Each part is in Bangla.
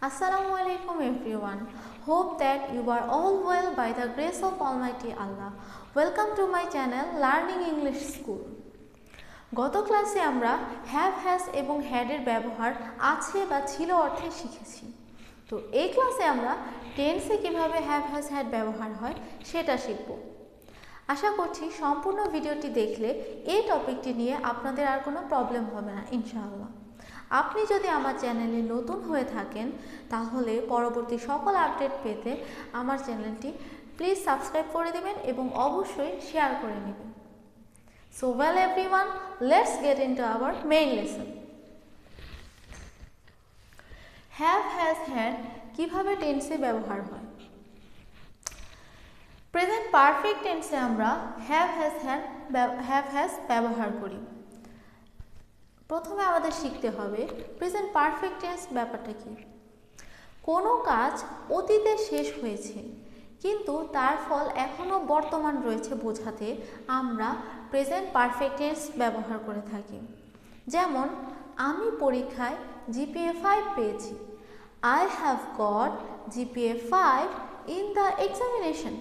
Assalamu alaikum everyone. Hope that you are all well by the grace of Almighty Allah. Welcome to my channel Learning English School. গত ক্লাসে আমরা হ্যাভ হ্যাজ এবং হ্যাড এর ব্যবহার আছে বা ছিল অর্থে শিখেছি। তো এই ক্লাসে আমরা টেন্সে কিভাবে হ্যাভ হ্যাজ হ্যাড ব্যবহার হয় সেটা শিখব। আশা করছি সম্পূর্ণ ভিডিওটি দেখলে এই টপিকটি নিয়ে আপনাদের আর কোনো প্রবলেম হবে না ইনশাআল্লাহ। আপনি যদি আমার চ্যানেলে নতুন হয়ে থাকেন তাহলে পরবর্তী সকল আপডেট পেতে আমার চ্যানেলটি প্লিজ সাবস্ক্রাইব করে দেবেন এবং অবশ্যই শেয়ার করে নেবেন। So well everyone, let's get into our main lesson. Have has had কিভাবে টেন্সে ব্যবহার হয়? প্রেজেন্ট পারফেক্ট টেন্সে আমরা have has ব্যবহার করি। প্রথমে আমাদের শিখতে হবে প্রেজেন্ট পারফেক্ট টেন্স ব্যাপারটা কি। কোনো কাজ অতীতে শেষ হয়েছে কিন্তু তার ফল এখনও বর্তমান রয়েছে বোঝাতে আমরা প্রেজেন্ট পারফেক্ট টেন্স ব্যবহার করে থাকি। যেমন আমি পরীক্ষায় জিপিএ 5 পেয়েছি। I have got GPA 5 in the examination.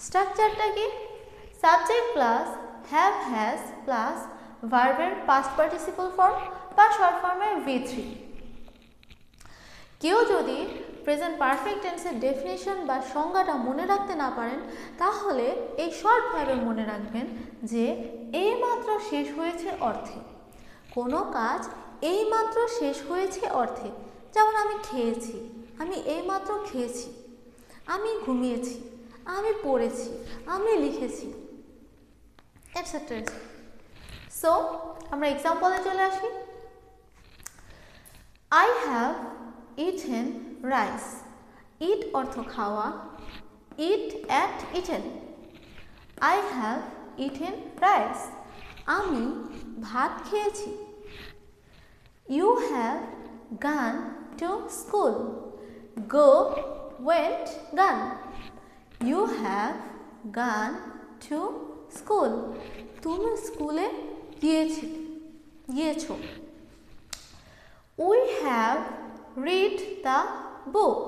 স্ট্রাকচারটা কি? Subject plus have has plus ভার্বের পাস্ট পার্টিসিপল ফর্ম বা শর্ট ফর্মের V3। কেউ যদি প্রেজেন্ট পারফেক্ট টেন্সের ডেফিনিশন বা সংজ্ঞাটা মনে রাখতে না পারেন তাহলে এই শর্টভাবে মনে রাখবেন যে এইমাত্র শেষ হয়েছে অর্থে। কোনো কাজ এইমাত্র শেষ হয়েছে অর্থে। যেমন আমি খেয়েছি, আমি এইমাত্র খেয়েছি, আমি ঘুমিয়েছি, আমি পড়েছি, আমি লিখেছি, এটসেট্রা। সো আমরা এক্সাম্পলে চলে আসি। I have eaten rice. Eat অর্থ খাওয়া, eat at eaten. I have eaten rice. আমি ভাত খেয়েছি। You have gone to school. Go, went, gone. You have gone to school. তুমি স্কুলে গিয়েছো। We have read the book.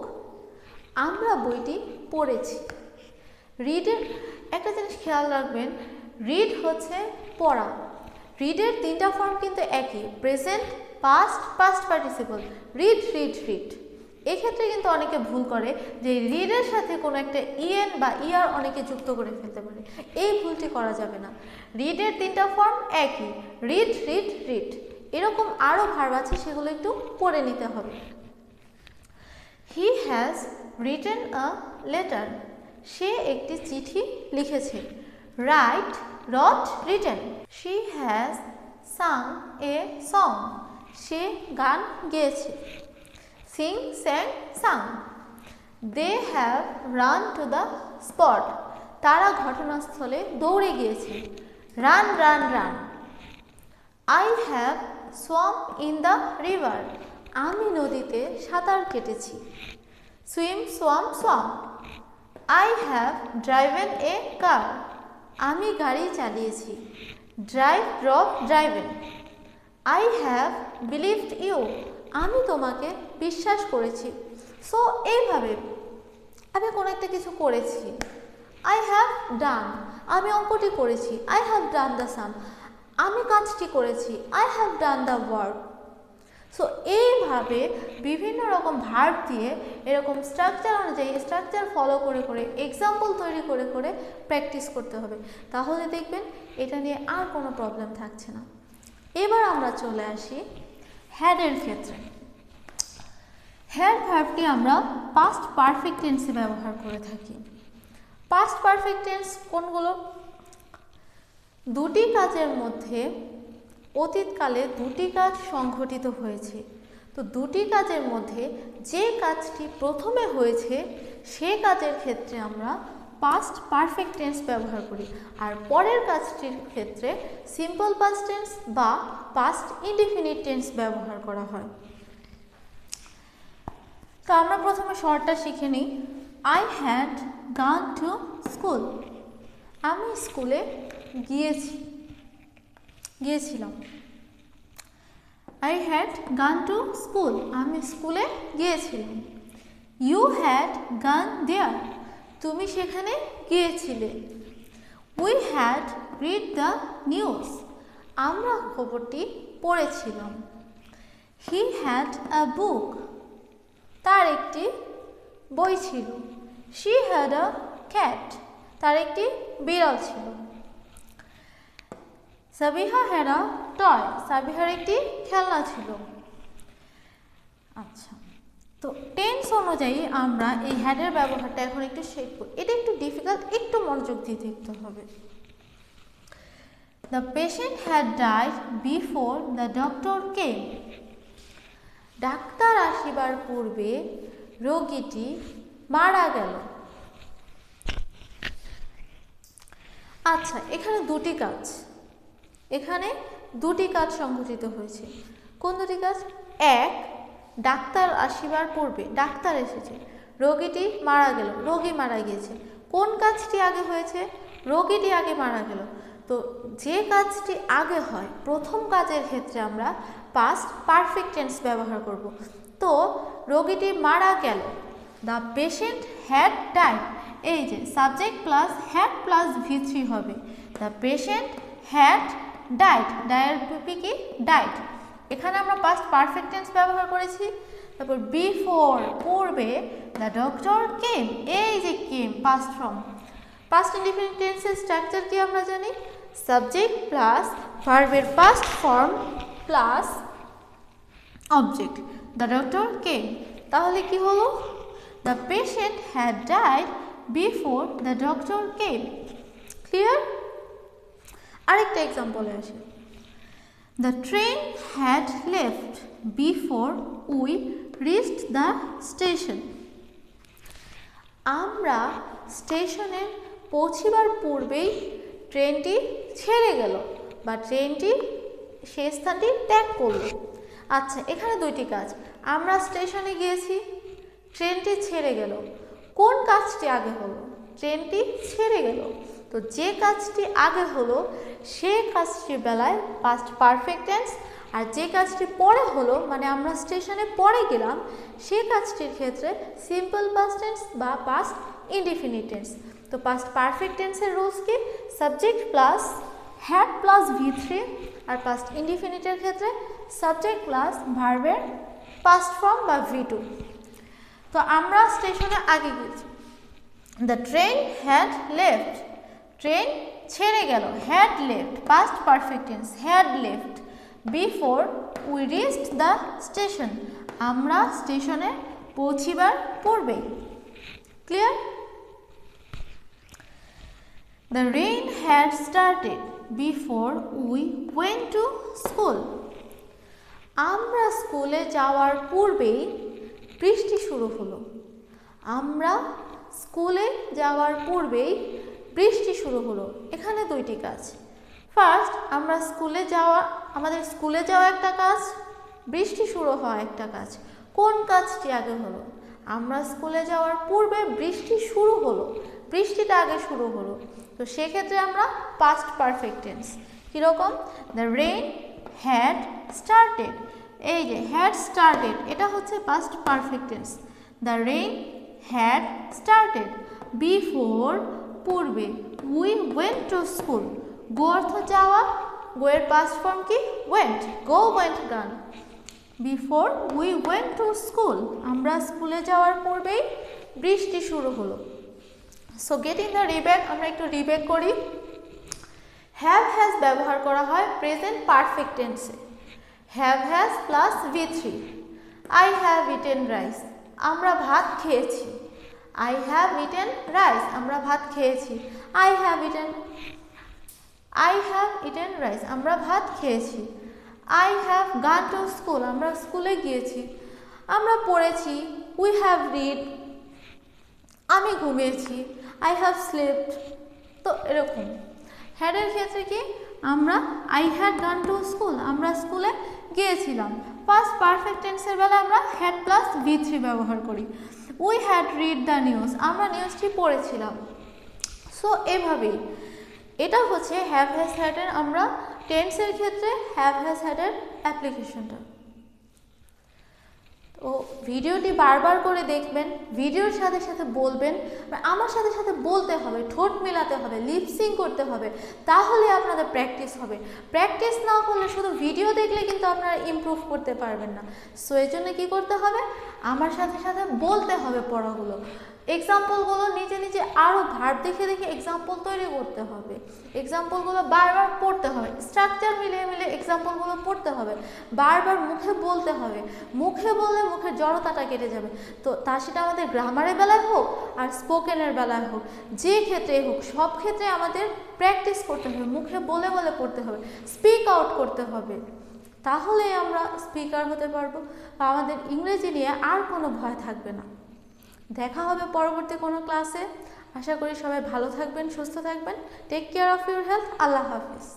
আমরা বইটি পড়েছি। রিডের একটা জিনিস খেয়াল রাখবেন, রিড হচ্ছে পড়া। রিডের তিনটা ফর্ম কিন্তু একই, present, past, past participle. Read read read. এক্ষেত্রে কিন্তু অনেকে ভুল করে যে রিডের সাথে কোনো একটা ইএন বা ইআর অনেকে যুক্ত করে ফেলতে পারে। এই ভুলটি করা যাবে না। রিডের তিনটা ফর্ম একই, রিড রিড রিড। এরকম আরও ভার্ব আছে, সেগুলো একটু পড়ে নিতে হবে। He has written a letter. সে একটি চিঠি লিখেছে। Write, wrote, written. She has sung a song. সে গান গেয়েছে। Sing, sang, sung. They have run to the spot. তারা ঘটনাস্থলে দৌড়ে গিয়েছে। Run, run, run. I have swum in the river. আমি নদীতে সাঁতার কেটেছি। Swim, swam, swam. I have driven a car. আমি গাড়ি চালিয়েছি। Drive, drove, driven. I have believed you. আমি তোমাকে বিশ্বাস করেছি। সো এইভাবে আমি কোনো একটা কিছু করেছি। I have done. আমি অঙ্কটি করেছি। I have done the sum. আমি কাজটি করেছি। I have done the work. So এইভাবে বিভিন্ন রকম ভার্ব দিয়ে এরকম স্ট্রাকচার অনুযায়ী স্ট্রাকচার ফলো করে করে এক্সাম্পল তৈরি করে করে প্র্যাকটিস করতে হবে। তাহলে দেখবেন এটা নিয়ে আর কোনো প্রবলেম থাকছে না। এবার আমরা চলে আসি হ্যাডের ক্ষেত্রে। হ্যাড ভার্বটি আমরা পাস্ট পারফেক্ট টেন্সে ব্যবহার করে থাকি। পাস্ট পারফেক্ট টেন্স কোনগুলো? দুটি কাজের মধ্যে অতীতকালে দুটি কাজ সংঘটিত হয়েছে। তো দুটি কাজের মধ্যে যে কাজটি প্রথমে হয়েছে সে কাজের ক্ষেত্রে আমরা পাস্ট পারফেক্ট টেন্স ব্যবহার করি, আর পরের কাজটির ক্ষেত্রে সিম্পল পাস্ট টেন্স বা পাস্ট ইনডিফিনিট টেন্স ব্যবহার করা হয়। তো আমরা প্রথমে শর্টটা শিখে নিই। I had gone to school. আমি স্কুলে গিয়েছিলাম। I had gone to school. আমি স্কুলে গিয়েছিলাম। You had gone there. তুমি সেখানে গিয়েছিলে। We had read the news. আমরা খবরটি পড়েছিলাম। He had a book. তার একটি বই ছিল। She had a cat. তার একটি বিড়াল ছিল। Sabiha had a toy. সাবিহার একটি খেলনা ছিল। আচ্ছা, তো টেন্স অনুযায়ী আমরা এই হ্যাডের ব্যবহারটা এখন একটু শিখব। এটা একটু ডিফিকাল্ট, একটু মনোযোগ দিয়ে দেখতে হবে। The patient had died before the doctor came. Doctor আসিবার পূর্বে রোগীটি মারা গেল। আচ্ছা, এখানে দুটি কাজ সংঘটিত হয়েছে। কোন দুটি কাজ? এক, ডাক্তার আসিবার পূর্বে ডাক্তার এসেছে, রোগীটি মারা গেল, রোগী মারা গিয়েছে। কোন কাজটি আগে হয়েছে? রোগীটি আগে মারা গেল। তো যে কাজটি আগে হয়, প্রথম কাজের ক্ষেত্রে আমরা পাস্ট পারফেক্ট টেন্স ব্যবহার করব। তো রোগীটি মারা গেল, দ্য পেশেন্ট হ্যাড ডাইড। এই যে subject plus had plus V3 হবে। The patient had died, Dyer পিপি কি? ডাইড। এখানে আমরা পাস্ট পারফেক্ট টেন্স ব্যবহার করেছি। তারপর বিফোর, পূর্বে, দ্য ডক্টর কেম, এই যে কেম পাস্ট ফর্ম। পাস্ট ইনডিফিনিট টেন্সের স্ট্রাকচার কি আমরা জানি? সাবজেক্ট প্লাস ভার্বের past form plus object. The doctor came, তাহলে কি হলো? The patient had died before the doctor came. Clear? আরেকটা এক্সাম্পলে আসি। The train had left before we reached the station. আমরা স্টেশনে পৌঁছিবার পূর্বেই ট্রেনটি ছেড়ে গেল বা ট্রেনটি সেই স্থানটি ত্যাগ করলো। আচ্ছা, এখানে দুইটি কাজ। আমরা স্টেশনে গিয়েছি, ট্রেনটি ছেড়ে গেল। কোন কাজটি আগে হলো? ট্রেনটি ছেড়ে গেল। তো যে কাজটি আগে হলো সেই কাজটির বেলায় পাস্ট পারফেক্ট টেন্স, আর যে কাজটি পরে হলো মানে আমরা স্টেশনে পরে গেলাম সেই কাজটির ক্ষেত্রে সিম্পল পাস্ট টেন্স বা পাস্ট ইনডিফিনিট টেন্স। তো পাস্ট পারফেক্ট টেন্সের রুলস কি? Subject plus had plus V3, আর পাস্ট ইনডিফিনিটের ক্ষেত্রে সাবজেক্ট প্লাস ভার্বের পাস্ট ফর্ম বা V2। তো আমরা স্টেশনে আগে গেছি। The train had left, train ছেড়ে গেল। Had left past perfect tense, had left before we reached the station, আমরা স্টেশনে পৌঁছিবার পূর্বেই। Clear? The rain had started before we went to school. আমরা স্কুলে যাওয়ার পূর্বেই বৃষ্টি শুরু হলো। আমরা স্কুলে যাওয়ার পূর্বেই বৃষ্টি শুরু হলো। এখানে দুইটি কাজ। ফার্স্ট, আমরা স্কুলে যাওয়া, আমাদের স্কুলে যাওয়া একটা কাজ, বৃষ্টি শুরু হওয়া একটা কাজ। কোন কাজটি আগে হলো? আমরা স্কুলে যাওয়ার পূর্বে বৃষ্টি শুরু হলো, বৃষ্টিটা আগে শুরু হলো। তো সেক্ষেত্রে আমরা পাস্ট পারফেক্ট টেন্স। কীরকম? দ্য রেইন হ্যাড স্টার্টেড, এই যে হ্যাড স্টার্টেড এটা হচ্ছে past perfect tense. The rain had started before, পূর্বে, উই ওয়েন্ট টু স্কুল, গো অর্থ যাওয়া, গো এর পাস্ট ফর্ম কি? ওয়েন্ট, গো ওয়েন্ট গান। Before we went to school, আমরা স্কুলে যাওয়ার পূর্বেই বৃষ্টি শুরু হলো। সো গেটিং দ্য রিব্যাক, আমরা একটু রিব্যাক করি। হ্যাভ হ্যাজ ব্যবহার করা হয় প্রেজেন্ট পারফেক্ট টেন্সে। Have has plus V3। I have eaten rice, আমরা ভাত খেয়েছি। আই হ্যাভ ইটেন রাইস, আমরা ভাত খেয়েছি। আই হ্যাভ ইটেন রাইস, আমরা ভাত খেয়েছি। আই হ্যাভ গান টু স্কুল, আমরা স্কুলে গিয়েছি। আমরা পড়েছি। উই হ্যাভ রিড, আমি ঘুমিয়েছি। I have slipped. তো এরকম হ্যাডের ক্ষেত্রে কি? আমরা আই হ্যাড গান টু স্কুল, আমরা স্কুলে গিয়েছিলাম। পাস্ট পারফেক্ট টেন্সের বেলা আমরা হ্যাড প্লাস V3 ব্যবহার করি। We had read the news, আমরা নিউজটি পড়েছিলাম। সো এভাবেই এটা হচ্ছে হ্যাভ হ্যাজ হ্যাডের আমরা টেন্সের ক্ষেত্রে হ্যাভ হ্যাজ হ্যাডের অ্যাপ্লিকেশনটা। ও ভিডিওটি বারবার করে দেখবেন, ভিডিওর সাথে সাথে বলবেন, আমার সাথে সাথে বলতে হবে, ঠোঁট মেলাতে হবে, লিপসিং করতে হবে, তাহলে আপনাদের প্র্যাকটিস হবে। প্র্যাকটিস না করলে শুধু ভিডিও দেখলে কিন্তু আপনারা ইমপ্রুভ করতে পারবেন না। সো এই জন্য কী করতে হবে, আমার সাথে সাথে বলতে হবে পড়াগুলো। এক্সাম্পলগুলো নিজে নিজে আরও ভার্ব দেখে দেখে এক্সাম্পল তৈরি করতে হবে, এক্সাম্পলগুলো বারবার পড়তে হবে, স্ট্রাকচার মিলিয়ে মিলিয়ে এক্সাম্পলগুলো পড়তে হবে, বারবার মুখে বলতে হবে। মুখে বললে মুখের জড়তাটা কেটে যাবে। তো সেটা আমাদের গ্রামারের বেলায় হোক আর স্পোকেনের বেলায় হোক, যে ক্ষেত্রেই হোক, সব ক্ষেত্রে আমাদের প্র্যাকটিস করতে হবে, মুখে বলে বলে পড়তে হবে, স্পিক আউট করতে হবে। তাহলে আমরা স্পিকার হতে পারবো, বা আমাদের ইংরেজি নিয়ে আর কোনো ভয় থাকবে না। দেখা হবে পরবর্তী কোনো ক্লাসে। আশা করি সবাই ভালো থাকবেন, সুস্থ থাকবেন। Take care of your health. আল্লাহ হাফিজ।